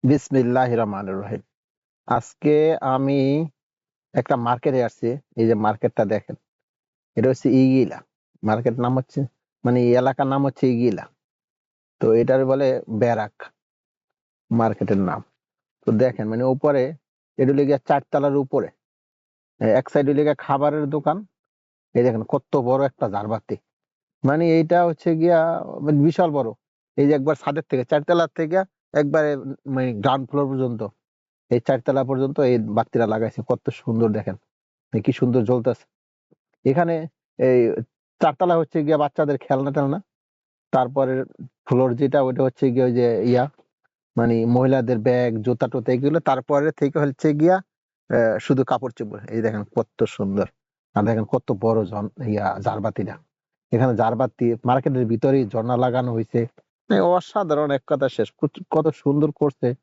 বিসমিল্লাহির রহমানির রহিম। আজকে আমি একটা মার্কেটে আসছি। এই যে মার্কেটটা দেখেন, এটা হচ্ছে ইগিলা। মার্কেট নাম হচ্ছে, মানে এই এলাকার নাম হচ্ছে ইগিলা। তো এটার বলে ব্যারাক, মার্কেটের নাম। তো দেখেন মানে উপরে, এটা লেগে 4 তলার উপরে। এক সাইডে লেগে খাবারের দোকান। এই দেখেন কত বড় একটা ঝাড়বাতি। মানে এইটা হচ্ছে গিয়া মানে বিশাল বড়। এই যে একবার ছাদের থেকে 4 তলার থেকে একবারে মানে গ্রাউন্ড ফ্লোর পর্যন্ত, এই 4 তলা পর্যন্ত এই বাতিটা লাগাইছে। কত সুন্দর দেখেন, কি সুন্দর জ্বলতেছে এখানে। এই 4 তলা হচ্ছে গিয়া বাচ্চাদের খেলনা টেলনা। তারপরে ফ্লোর যেটা, ওইটা হচ্ছে গিয়ে ওই যে মানে মহিলাদের ব্যাগ জুতা টুতা এগুলো। তারপরে থেকে হচ্ছে গিয়া শুধু কাপড় চোপড়। এই দেখেন কত সুন্দর। আর দেখেন কত বড় ঝাড়বাতিটা। এখানে ঝাড়বাতি মার্কেটের ভিতরেই ঝর্ণা লাগানো হয়েছে। অসাধারণ, এক কথা শেষ। কত সুন্দর করছে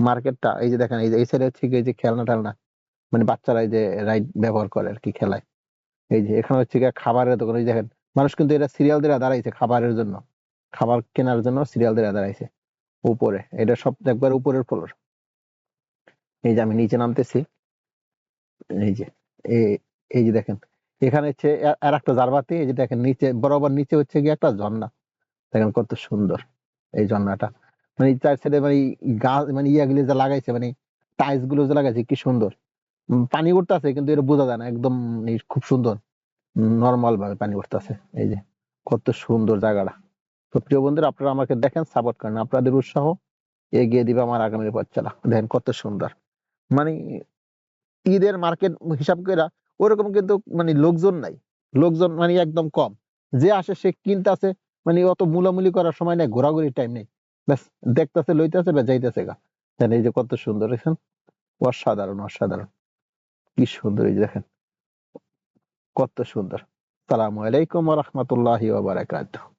মার্কেটটা। এই যে দেখেন, এই যে এই সাইডে হচ্ছে গিয়ে এই যে খেলনা টেলনা, মানে বাচ্চারা এই যে রাইড ব্যবহার করে আর কি, খেলায়। এই যে এখানে হচ্ছে গিয়ে খাবারের দোকান। এই দেখেন, মানুষ কিন্তু এটা সিরিয়াল দিয়ে দাঁড়াইছে খাবারের জন্য, খাবার কেনার জন্য সিরিয়াল দিয়ে দাঁড়াইছে। উপরে এটা সব একবার উপরের ফ্লোর। এই যে আমি নিচে নামতেছি। এই যে এ- এই যে দেখেন, এখানে হচ্ছে আর একটা ঝাড়বাতি। এই যে দেখেন নিচে বরাবর নিচে হচ্ছে গিয়ে একটা ঝর্ণা। দেখেন কত সুন্দর এই ঝর্ণাটা। মানে এই চার সাইডে মানে গাছ, মানে গুলো যে লাগাইছে, মানে টাইলস গুলো যে লাগাইছে, কি সুন্দর। পানি উঠতেছে কিন্তু এটা বোঝা যায় না একদম। খুব সুন্দর, নরমাল ভাবে পানি উঠতেছে। এই যে কত সুন্দর জায়গাটা। তো প্রিয় বন্ধুরা, আপনারা আমাকে দেখেন, সাপোর্ট করেন। আপনাদের উৎসাহ এগিয়ে দিবে আমার আগামীর পথ চলা। দেখেন কত সুন্দর। মানে ঈদের মার্কেট হিসাব করে ওরকম কিন্তু মানে লোকজন নাই। লোকজন মানে একদম কম। যে আসে সে কিনতেছে, মানে অত মুলামুলি করার সময় নেই, ঘোরাঘুরির টাইম নেই। ব্যাস দেখতেছে, লইতেছে বা যাইতেছে গা। দেখেন এই যে কত সুন্দর দেখেন। অসাধারণ অসাধারণ, কি সুন্দর। এই যে দেখেন কত সুন্দর। সালামু আলাইকুম ওয়া রাহমাতুল্লাহি ওয়া বারাকাতুহু।